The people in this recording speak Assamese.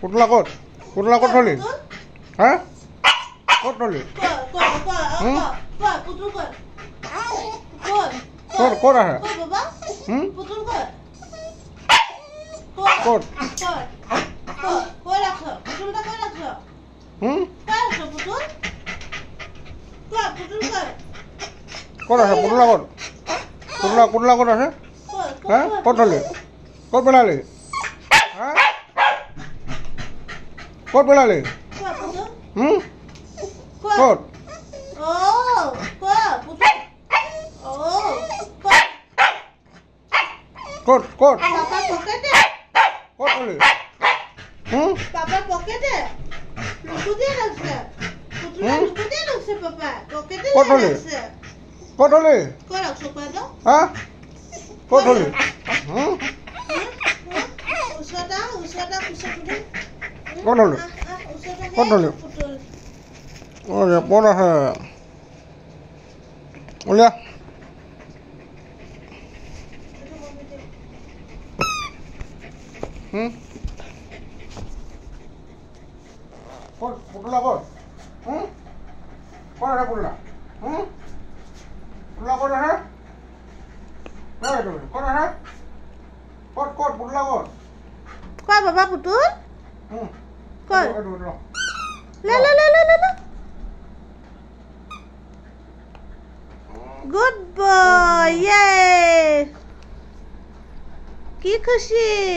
পুতলা ক'ত পুতলা ক'ত থলি হা ক'ত থলি ক'ত ক'ত আহে ক'ত ক'ত আছে পুতলা ক'ত পুতলা ক'ত আছে হা ক'ত থলি ক'ত পেলালি হা ক'ত পেলালি ক'ত ক'ত ক'ত ক'ত থলি Papa pokete. Lukudia lakse. Putula lukudia lakse papa. Pokete lakse. ক'ত থলি Kau lakse pada? হা ক'ত থলি Usada kusapudi. ক'ত থলি ক'ত থলি অ' ক'ত আছে উলিয়া ক'ত পুতলা ক'ত ক'ত আছে পুতলা পুতলা ক'ত আছে ক'ত আছে ক'ত পুতলা ক'ত Kau baba putul? Kau. La. Good boy. Yay. Ki khushi.